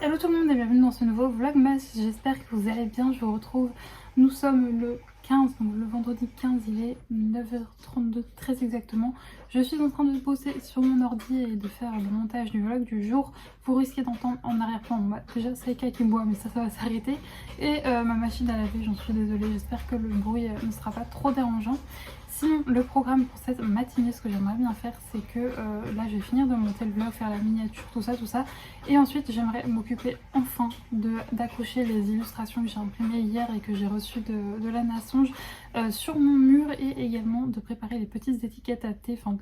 Hello tout le monde et bienvenue dans ce nouveau vlogmas, j'espère que vous allez bien, je vous retrouve, nous sommes le 15, donc le vendredi 15, il est 9h32 très exactement. Je suis en train de bosser sur mon ordi et de faire le montage du vlog du jour. Vous risquez d'entendre en arrière-plan, déjà Saïka qui boit mais ça va s'arrêter. Et ma machine à laver, j'en suis désolée, j'espère que le bruit ne sera pas trop dérangeant. Sinon, le programme pour cette matinée, ce que j'aimerais bien faire, c'est que là je vais finir de monter le vlog, faire la miniature, tout ça. Et ensuite j'aimerais m'occuper enfin d'accrocher les illustrations que j'ai imprimées hier et que j'ai reçues de Lana Songe sur mon mur, et également de préparer les petites étiquettes à thé. Enfin,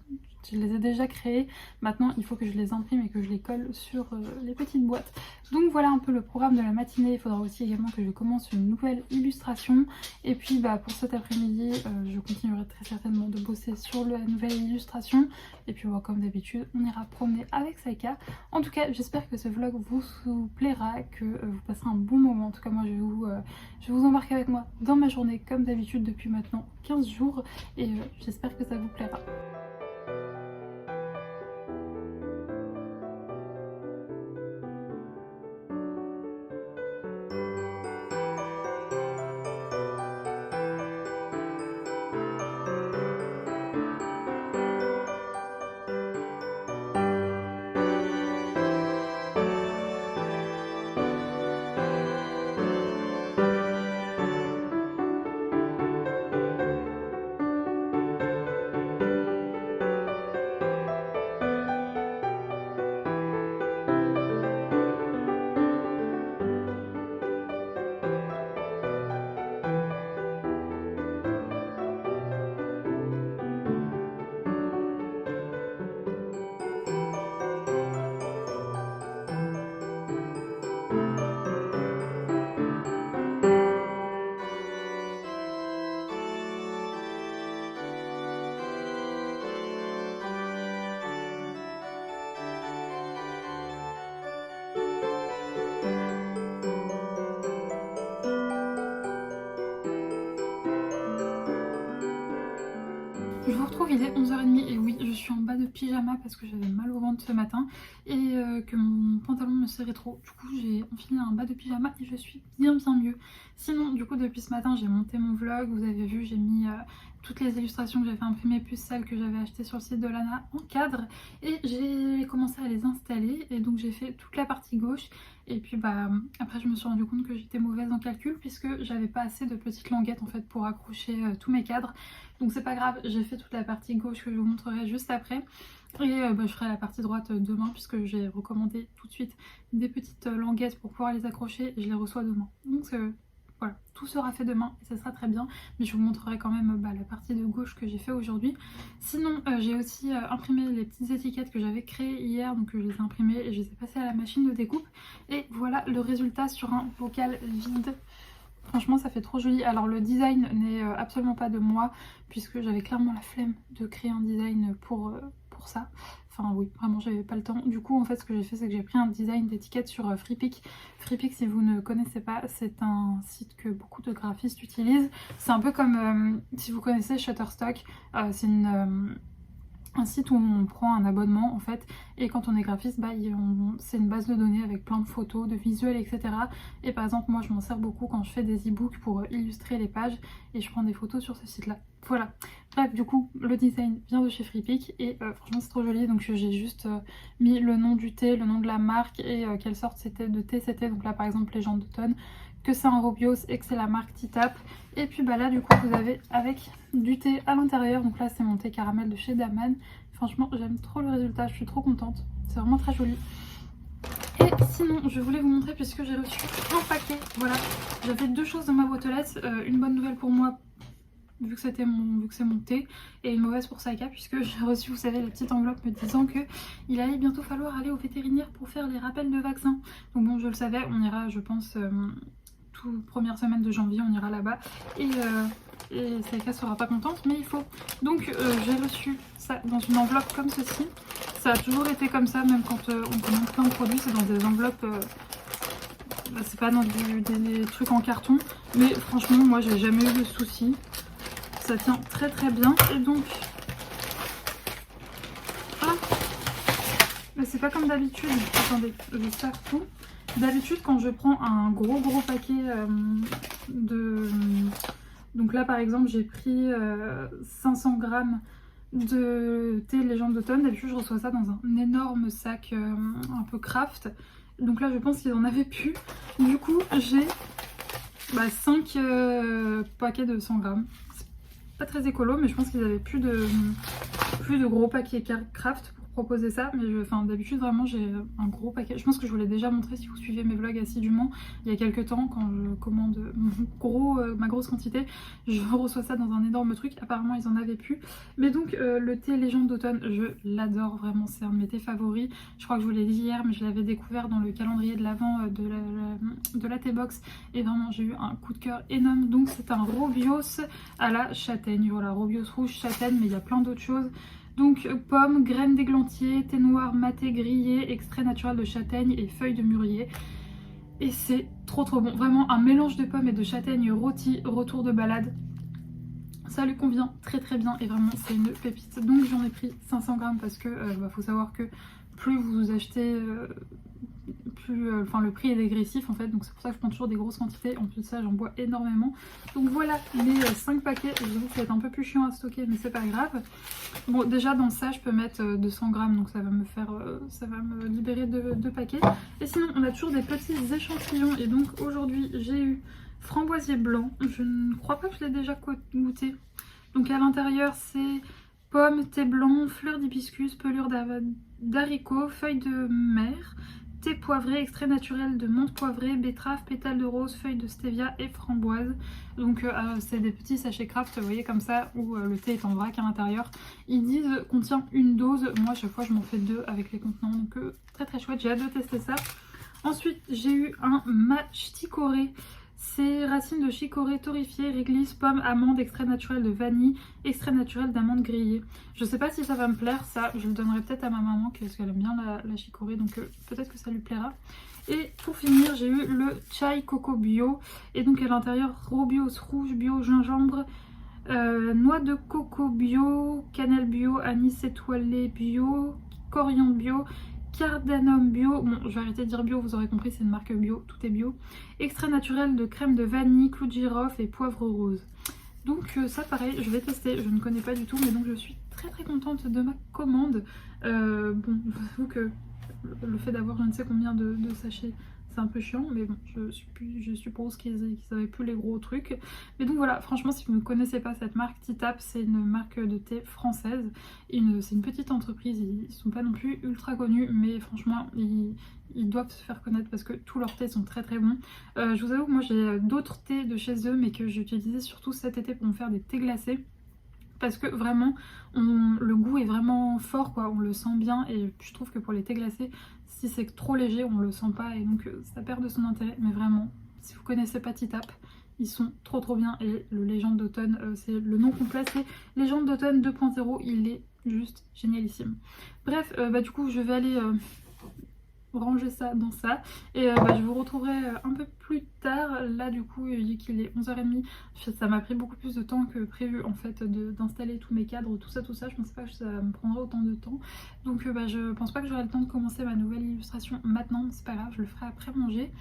je les ai déjà créées, maintenant il faut que je les imprime et que je les colle sur les petites boîtes. Donc voilà un peu le programme de la matinée. Il faudra aussi également que je commence une nouvelle illustration. Et puis pour cet après-midi, je continuerai très certainement de bosser sur la nouvelle illustration. Et puis comme d'habitude, on ira promener avec Saïka. En tout cas, j'espère que ce vlog vous plaira, que vous passerez un bon moment. En tout cas, moi je vais vous embarquer avec moi dans ma journée comme d'habitude depuis maintenant 15 jours. Et j'espère que ça vous plaira. Je vous retrouve, il est 11h30 et oui, je suis en bas de pyjama parce que j'avais mal au ventre ce matin et que mon pantalon me serrait trop. Du coup, j'ai enfilé un bas de pyjama et je suis bien mieux. Sinon, du coup, depuis ce matin, j'ai monté mon vlog. Vous avez vu, j'ai mis toutes les illustrations que j'avais imprimées plus celles que j'avais achetées sur le site de Lana en cadre et j'ai commencé à les installer. Et donc, j'ai fait toute la partie gauche. Et puis après je me suis rendu compte que j'étais mauvaise en calcul puisque j'avais pas assez de petites languettes en fait pour accrocher tous mes cadres. Donc c'est pas grave, j'ai fait toute la partie gauche que je vous montrerai juste après. Et je ferai la partie droite demain puisque j'ai recommandé tout de suite des petites languettes pour pouvoir les accrocher et je les reçois demain. Donc voilà, tout sera fait demain et ça sera très bien. Mais je vous montrerai quand même la partie de gauche que j'ai fait aujourd'hui. Sinon j'ai aussi imprimé les petites étiquettes que j'avais créées hier. Donc je les ai imprimées et je les ai passées à la machine de découpe. Et voilà le résultat sur un bocal vide. Franchement ça fait trop joli. Alors le design n'est absolument pas de moi puisque j'avais clairement la flemme de créer un design pour ça. Enfin oui, vraiment j'avais pas le temps. Du coup en fait ce que j'ai fait c'est que j'ai pris un design d'étiquette sur Freepik. Freepik, si vous ne connaissez pas, c'est un site que beaucoup de graphistes utilisent. C'est un peu comme si vous connaissez Shutterstock, c'est un site où on prend un abonnement en fait, et quand on est graphiste c'est une base de données avec plein de photos, de visuels, etc. Et par exemple moi je m'en sers beaucoup quand je fais des e-books pour illustrer les pages et je prends des photos sur ce site là. Voilà, bref, du coup le design vient de chez Freepik et franchement c'est trop joli. Donc j'ai juste mis le nom du thé, le nom de la marque et quelle sorte c'était de thé c'était. Donc là par exemple Légende d'automne, que c'est un Robios et que c'est la marque Titap. Et puis là du coup vous avez avec du thé à l'intérieur. Donc là c'est mon thé caramel de chez Daman. Franchement j'aime trop le résultat, je suis trop contente, c'est vraiment très joli. Et sinon je voulais vous montrer puisque j'ai reçu un paquet. Voilà, j'avais deux choses dans ma boîte aux lettres, une bonne nouvelle pour moi vu que c'est mon thé, et une mauvaise pour Saïka puisque j'ai reçu, vous savez, la petite enveloppe me disant que il allait bientôt falloir aller au vétérinaire pour faire les rappels de vaccins. Donc bon, je le savais, on ira je pense première semaine de janvier, on ira là-bas et Saïka sera pas contente mais il faut. Donc j'ai reçu ça dans une enveloppe comme ceci. Ça a toujours été comme ça, même quand on commande plein de produits, c'est dans des enveloppes c'est pas dans des trucs en carton, mais franchement moi j'ai jamais eu de soucis. Ça tient très très bien. Et donc Mais c'est pas comme d'habitude. Attendez, je sers tout. D'habitude, quand je prends un gros paquet de... Donc là, par exemple, j'ai pris 500 grammes de thé Légende d'automne. D'habitude, je reçois ça dans un énorme sac un peu craft. Donc là, je pense qu'ils en avaient plus. Du coup, j'ai 5 paquets de 100 grammes. C'est pas très écolo, mais je pense qu'ils avaient plus de gros paquets craft pour proposer ça. Mais d'habitude, vraiment, j'ai un gros paquet. Je pense que je vous l'ai déjà montré si vous suivez mes vlogs assidûment. Il y a quelques temps, quand je commande ma grosse quantité, je reçois ça dans un énorme truc. Apparemment, ils en avaient plus. Mais donc, le thé Légende d'automne, je l'adore vraiment. C'est un de mes thés favoris. Je crois que je vous l'ai dit hier, mais je l'avais découvert dans le calendrier de l'Avent de la T-Box. Et vraiment, j'ai eu un coup de cœur énorme. Donc, c'est un Robios à la châtaigne. Voilà, Robios rouge, châtaigne, mais il y a plein d'autres choses. Donc pommes, graines d'églantier, thé noir maté grillé, extrait naturel de châtaigne et feuilles de mûrier. Et c'est trop bon. Vraiment un mélange de pommes et de châtaigne rôti, retour de balade. Ça lui convient très bien et vraiment c'est une pépite. Donc j'en ai pris 500 grammes parce que faut savoir que plus vous achetez... le prix est dégressif en fait, donc c'est pour ça que je prends toujours des grosses quantités. En plus de ça, j'en bois énormément. Donc voilà les 5 paquets. Je vous avoue que ça va être un peu plus chiant à stocker, mais c'est pas grave. Bon, déjà dans ça, je peux mettre 200 grammes, donc ça va me libérer de 2 paquets. Et sinon, on a toujours des petits échantillons. Et donc aujourd'hui, j'ai eu framboisier blanc. Je ne crois pas que je l'ai déjà goûté. Donc à l'intérieur, c'est pommes, thé blanc, fleurs d'hibiscus, pelure d'haricots, feuilles de mer, thé poivré, extrait naturel de menthe poivrée, betterave, pétales de rose, feuilles de stevia et framboise. Donc c'est des petits sachets craft, vous voyez comme ça, où le thé est en vrac à l'intérieur. Ils disent contient une dose. Moi à chaque fois je m'en fais 2 avec les contenants, donc très chouette, j'ai hâte de tester ça. Ensuite j'ai eu un machicorée. C'est racines de chicorée torréfiées, réglisse, pommes, amandes, extrait naturel de vanille, extrait naturel d'amandes grillées. Je sais pas si ça va me plaire, ça je le donnerai peut-être à ma maman parce qu'elle aime bien la chicorée, donc peut-être que ça lui plaira. Et pour finir, j'ai eu le chai coco bio, et donc à l'intérieur Robios rouge bio, gingembre, noix de coco bio, cannelle bio, anis étoilé bio, coriandre bio, cardamome bio, bon je vais arrêter de dire bio, vous aurez compris c'est une marque bio, tout est bio, extrait naturel de crème de vanille, clou de girofle et poivre rose. Donc ça pareil, je vais tester, je ne connais pas du tout, mais donc je suis très contente de ma commande. Bon, j'avoue que le fait d'avoir je ne sais combien de sachets, c'est un peu chiant, mais bon, je suppose qu'ils avaient plus les gros trucs. Mais donc voilà, franchement, si vous ne connaissez pas cette marque, Titap, c'est une marque de thé française. C'est une petite entreprise, ils sont pas non plus ultra connus, mais franchement, ils doivent se faire connaître parce que tous leurs thés sont très bons. Je vous avoue que moi j'ai d'autres thés de chez eux, mais que j'ai utilisé surtout cet été pour me faire des thés glacés. Parce que vraiment, le goût est vraiment fort, quoi, on le sent bien. Et je trouve que pour les thés glacés, si c'est trop léger, on le sent pas. Et donc ça perd de son intérêt. Mais vraiment, si vous connaissez pas Titap, ils sont trop bien. Et le Légende d'automne, c'est le nom complet, c'est Légende d'automne 2.0. Il est juste génialissime. Bref, du coup, je vais aller... ranger ça dans ça et je vous retrouverai un peu plus tard. Là du coup vu qu'il est 11h30, ça m'a pris beaucoup plus de temps que prévu en fait d'installer tous mes cadres, tout ça. Je pensais pas que ça me prendrait autant de temps, donc je pense pas que j'aurai le temps de commencer ma nouvelle illustration maintenant, mais c'est pas grave, je le ferai après manger.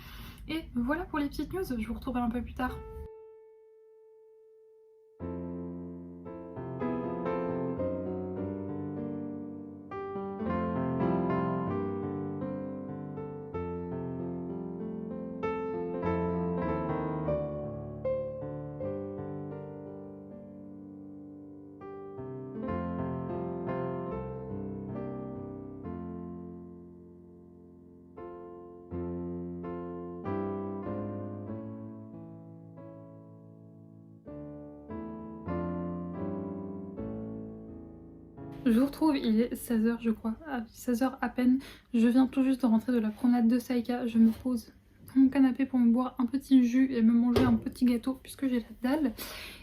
Et voilà pour les petites news, je vous retrouverai un peu plus tard. Je vous retrouve, il est 16h je crois, à 16h à peine. Je viens tout juste de rentrer de la promenade de Saïka. Je me pose dans mon canapé pour me boire un petit jus et me manger un petit gâteau puisque j'ai la dalle.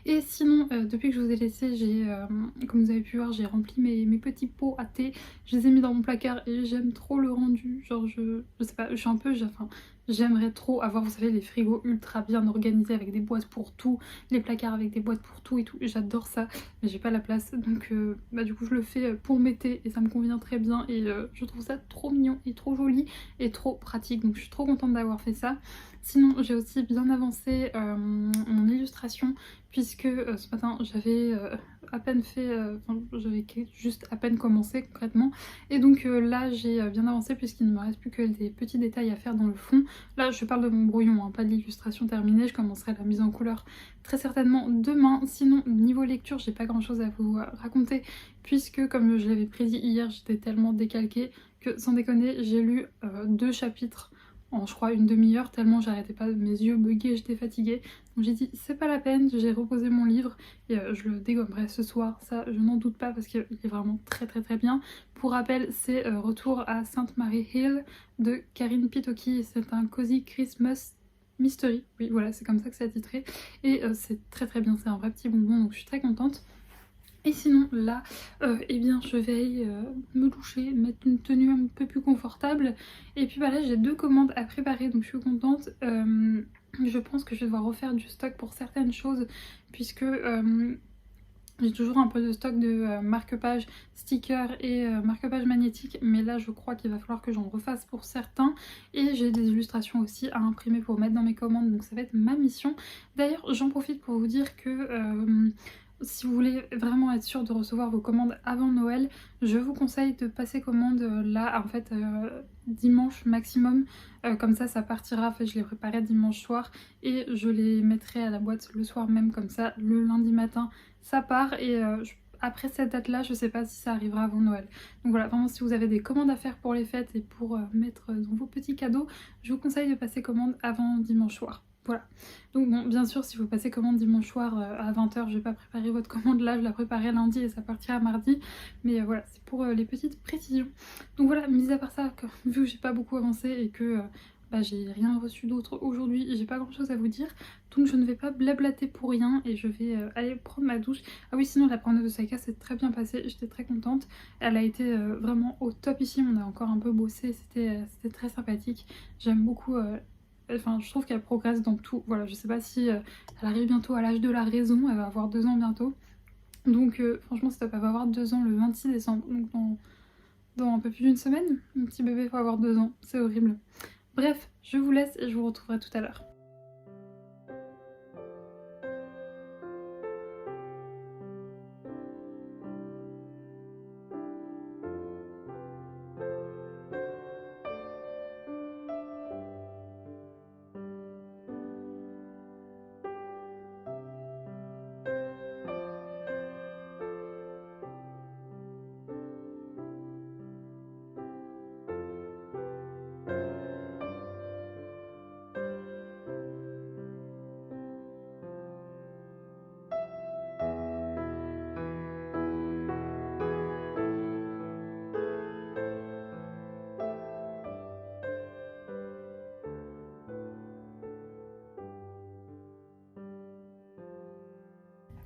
Et sinon, depuis que je vous ai laissé, comme vous avez pu voir, j'ai rempli mes petits pots à thé. Je les ai mis dans mon placard et j'aime trop le rendu. Genre je sais pas, je suis un peu... J'aimerais trop avoir, vous savez, les frigos ultra bien organisés avec des boîtes pour tout, les placards avec des boîtes pour tout et tout. J'adore ça, mais j'ai pas la place. Donc du coup je le fais pour m'été et ça me convient très bien. Et je trouve ça trop mignon et trop joli et trop pratique. Donc je suis trop contente d'avoir fait ça. Sinon j'ai aussi bien avancé mon illustration puisque ce matin j'avais à peine fait, j'avais juste à peine commencé concrètement. Et donc là j'ai bien avancé puisqu'il ne me reste plus que des petits détails à faire dans le fond. Là je parle de mon brouillon, hein, pas de l'illustration terminée, je commencerai la mise en couleur très certainement demain. Sinon niveau lecture j'ai pas grand chose à vous raconter puisque comme je l'avais prédit hier j'étais tellement décalquée que sans déconner j'ai lu 2 chapitres en je crois une demi-heure tellement j'arrêtais pas, mes yeux buggaient, j'étais fatiguée. Donc j'ai dit c'est pas la peine, j'ai reposé mon livre et je le dégommerai ce soir, ça je n'en doute pas parce qu'il est vraiment très bien. Pour rappel c'est Retour à Sainte Mary Hill de Karine Pitoki, c'est un Cozy Christmas Mystery, oui voilà c'est comme ça que c'est titré et c'est très bien, c'est un vrai petit bonbon donc je suis très contente. Et sinon là, eh bien je vais me doucher, mettre une tenue un peu plus confortable. Et puis bah là j'ai 2 commandes à préparer donc je suis contente. Je pense que je vais devoir refaire du stock pour certaines choses puisque j'ai toujours un peu de stock de marque-page stickers et marque-page magnétique, mais là je crois qu'il va falloir que j'en refasse pour certains. Et j'ai des illustrations aussi à imprimer pour mettre dans mes commandes, donc ça va être ma mission. D'ailleurs j'en profite pour vous dire que si vous voulez vraiment être sûr de recevoir vos commandes avant Noël, je vous conseille de passer commande là en fait dimanche maximum, comme ça partira, en fait je les préparais dimanche soir et je les mettrai à la boîte le soir même, comme ça le lundi matin ça part. Et après cette date là je sais pas si ça arrivera avant Noël. Donc voilà, vraiment si vous avez des commandes à faire pour les fêtes et pour mettre dans vos petits cadeaux, je vous conseille de passer commande avant dimanche soir. Voilà, donc bon, bien sûr si vous passez commande dimanche soir à 20h, je vais pas préparer votre commande là, je la préparerai lundi et ça partira mardi. Mais voilà, c'est pour les petites précisions. Donc voilà, mis à part ça, vu que j'ai pas beaucoup avancé et que j'ai rien reçu d'autre aujourd'hui, j'ai pas grand chose à vous dire. Donc je ne vais pas blablater pour rien et je vais aller prendre ma douche. Ah oui, sinon la promenade de Saïka s'est très bien passée, j'étais très contente. Elle a été vraiment au top ici, on a encore un peu bossé, c'était très sympathique. J'aime beaucoup... Enfin, je trouve qu'elle progresse dans tout. Voilà, je sais pas si elle arrive bientôt à l'âge de la raison, elle va avoir 2 ans bientôt. Donc franchement c'est top, elle va avoir 2 ans le 26 décembre. Donc dans un peu plus d'une semaine, mon petit bébé va avoir 2 ans, c'est horrible. Bref, je vous laisse et je vous retrouverai tout à l'heure.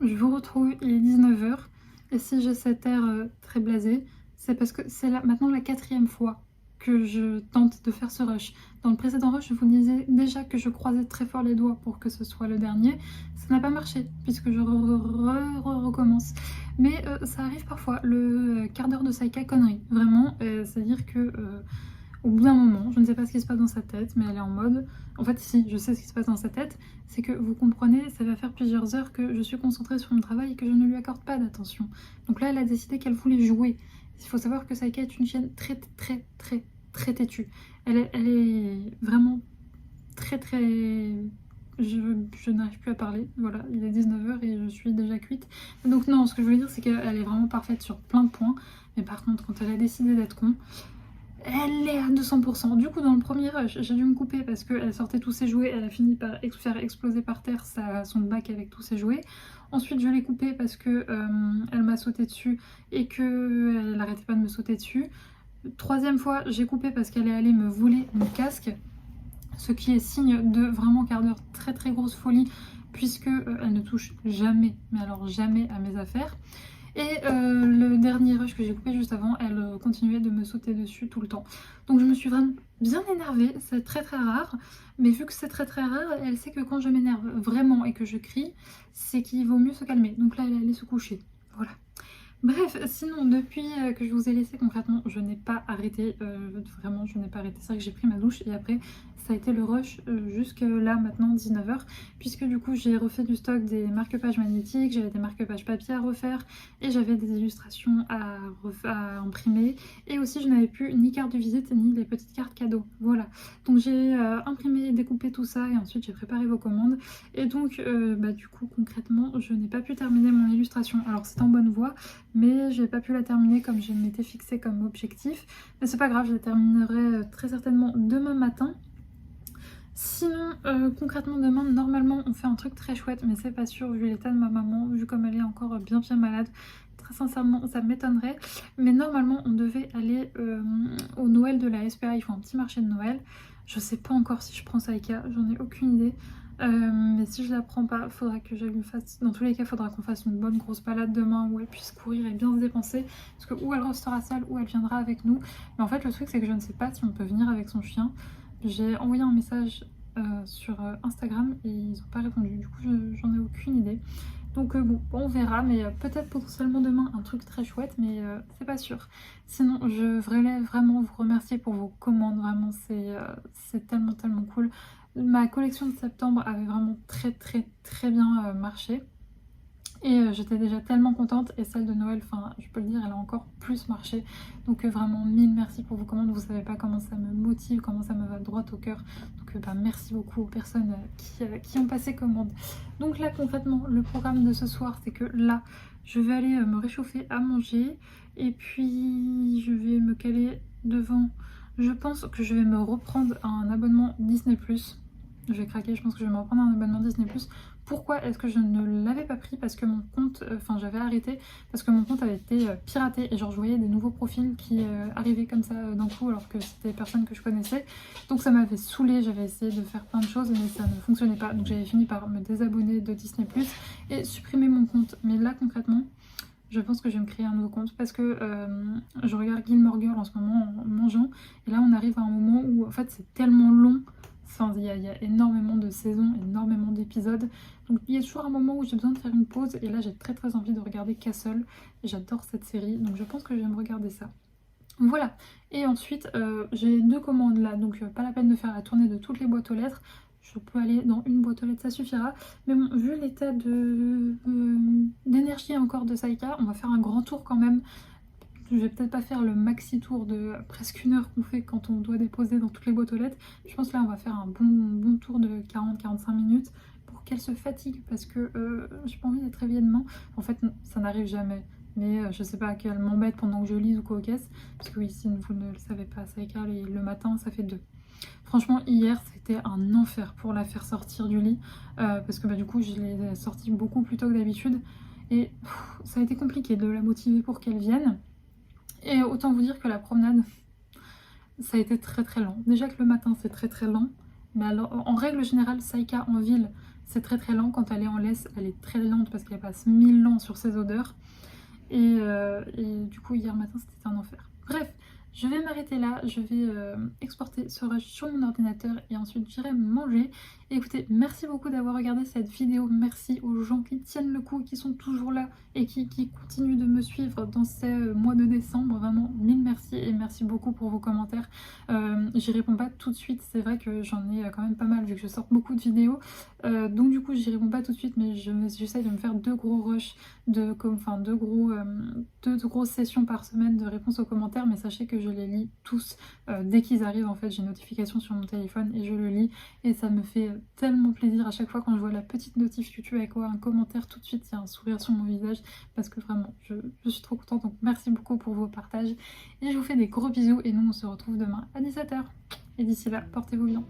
Je vous retrouve, il est 19h et si j'ai cet air très blasé, c'est parce que c'est maintenant la 4e fois que je tente de faire ce rush. Dans le précédent rush, je vous disais déjà que je croisais très fort les doigts pour que ce soit le dernier. Ça n'a pas marché puisque je recommence. Mais ça arrive parfois, le quart d'heure de Saïka connerie, vraiment. C'est-à-dire que au bout d'un moment, je ne sais pas ce qui se passe dans sa tête, mais elle est en mode... En fait, si, je sais ce qui se passe dans sa tête, c'est que vous comprenez, ça va faire plusieurs heures que je suis concentrée sur mon travail et que je ne lui accorde pas d'attention. Donc là, elle a décidé qu'elle voulait jouer. Il faut savoir que Saïka est une chienne très têtue. Elle est vraiment très... Je n'arrive plus à parler, voilà, il est 19h et je suis déjà cuite. Donc non, ce que je voulais dire, c'est qu'elle est vraiment parfaite sur plein de points. Mais par contre, quand elle a décidé d'être con... Elle est à 200%. Du coup, dans le premier rush, j'ai dû me couper parce qu'elle sortait tous ses jouets. Elle a fini par faire exploser par terre son bac avec tous ses jouets. Ensuite, je l'ai coupée parce que elle m'a sauté dessus et qu'elle n'arrêtait pas de me sauter dessus. 3e fois, j'ai coupé parce qu'elle est allée me voler mon casque. Ce qui est signe de vraiment quart d'heure très grosse folie puisque elle ne touche jamais, mais alors jamais à mes affaires. Et le dernier rush que j'ai coupé juste avant, elle continuait de me sauter dessus tout le temps. Donc je me suis vraiment bien énervée, c'est très très rare, mais vu que c'est très très rare, elle sait que quand je m'énerve vraiment et que je crie, c'est qu'il vaut mieux se calmer. Donc là elle est allée se coucher, voilà. Bref, sinon depuis que je vous ai laissé concrètement, je n'ai pas arrêté, vraiment je n'ai pas arrêté. C'est vrai que j'ai pris ma douche et après ça a été le rush jusque là maintenant 19h, puisque du coup j'ai refait du stock des marque-pages magnétiques, j'avais des marque-pages papier à refaire et j'avais des illustrations à imprimer, et aussi je n'avais plus ni carte de visite ni les petites cartes cadeaux, voilà. Donc j'ai imprimé et découpé tout ça et ensuite j'ai préparé vos commandes, et donc du coup concrètement je n'ai pas pu terminer mon illustration. Alors c'est en bonne voie, mais j'ai pas pu la terminer comme je m'étais fixé comme objectif, mais c'est pas grave, je la terminerai très certainement demain matin. Sinon, concrètement demain, normalement on fait un truc très chouette, mais c'est pas sûr vu l'état de ma maman, vu comme elle est encore bien malade. Très sincèrement, ça m'étonnerait. Mais normalement, on devait aller au Noël de la SPA, ils font un petit marché de Noël. Je sais pas encore si je prends Saïka, j'en ai aucune idée. Mais si je la prends pas, faudra que je lui fasse... Dans tous les cas, faudra qu'on fasse une bonne grosse balade demain où elle puisse courir et bien se dépenser. Parce que ou elle restera seule, ou elle viendra avec nous. Mais en fait, le truc, c'est que je ne sais pas si on peut venir avec son chien. J'ai envoyé un message sur Instagram et ils n'ont pas répondu. Du coup, j'en ai aucune idée. Donc bon, on verra, mais peut-être potentiellement demain un truc très chouette, mais c'est pas sûr. Sinon, je voulais vraiment vous remercier pour vos commandes, vraiment c'est tellement tellement cool. Ma collection de septembre avait vraiment très bien marché. Et j'étais déjà tellement contente, et celle de Noël, enfin je peux le dire, elle a encore plus marché. Donc vraiment mille merci pour vos commandes, vous savez pas comment ça me motive, comment ça me va droit au cœur. Donc merci beaucoup aux personnes qui ont passé commande. Donc là concrètement, le programme de ce soir, c'est que là, je vais aller me réchauffer à manger, et puis je vais me caler devant. Je pense que je vais me reprendre un abonnement Disney+. Je vais craquer, je pense que je vais me reprendre un abonnement Disney+. Pourquoi est-ce que je ne l'avais pas pris? Parce que mon compte, j'avais arrêté parce que mon compte avait été piraté, et genre je voyais des nouveaux profils qui arrivaient comme ça d'un coup alors que c'était des personnes que je connaissais. Donc ça m'avait saoulée, j'avais essayé de faire plein de choses mais ça ne fonctionnait pas. Donc j'avais fini par me désabonner de Disney+ et supprimer mon compte. Mais là concrètement, je pense que je vais me créer un nouveau compte parce que je regarde Gilmore Girl en ce moment en mangeant, et là on arrive à un moment où en fait c'est tellement long. Enfin, il y a énormément de saisons, énormément d'épisodes. Donc il y a toujours un moment où j'ai besoin de faire une pause. Et là j'ai très envie de regarder Castle. J'adore cette série. Donc je pense que je vais me regarder ça. Voilà. Et ensuite j'ai 2 commandes là. Donc pas la peine de faire la tournée de toutes les boîtes aux lettres. Je peux aller dans une boîte aux lettres, ça suffira. Mais bon, vu l'état d'énergie encore de Saïka, on va faire un grand tour quand même. Je vais peut-être pas faire le maxi tour de presque 1 heure qu'on fait quand on doit déposer dans toutes les boîtes aux lettres. Je pense que là on va faire un bon tour de 40-45 minutes pour qu'elle se fatigue, parce que j'ai pas envie d'être réveillée demain. En fait ça n'arrive jamais, mais je sais pas, qu'elle m'embête pendant que je lise ou quoi, caisse. Parce que oui, si vous ne le savez pas, Saïka le matin ça fait 2. Franchement hier c'était un enfer pour la faire sortir du lit, parce que du coup je l'ai sortie beaucoup plus tôt que d'habitude. Et ça a été compliqué de la motiver pour qu'elle vienne. Et autant vous dire que la promenade, ça a été très lent. Déjà que le matin c'est très lent, mais alors, en règle générale, Saïka en ville c'est très lent. Quand elle est en laisse, elle est très lente parce qu'elle passe 1000 ans sur ses odeurs. Et du coup hier matin c'était un enfer. Bref, je vais m'arrêter là, je vais exporter ce rush sur mon ordinateur et ensuite j'irai manger. Et écoutez, merci beaucoup d'avoir regardé cette vidéo, merci aux gens qui tiennent le coup, qui sont toujours là et qui continuent de me suivre dans ces mois de décembre. Vraiment mille merci, et merci beaucoup pour vos commentaires. J'y réponds pas tout de suite, c'est vrai que j'en ai quand même pas mal vu que je sors beaucoup de vidéos, donc du coup j'y réponds pas tout de suite, mais j'essaye de me faire 2 gros rushs, 2 grosses sessions par semaine de réponse aux commentaires. Mais sachez que je les lis tous dès qu'ils arrivent. En fait j'ai une notification sur mon téléphone et je le lis, et ça me fait tellement plaisir à chaque fois quand je vois la petite notif YouTube avec un commentaire. Tout de suite il y a un sourire sur mon visage parce que vraiment je suis trop contente. Donc merci beaucoup pour vos partages et je vous fais des gros bisous, et nous on se retrouve demain à 17h, et d'ici là portez-vous bien.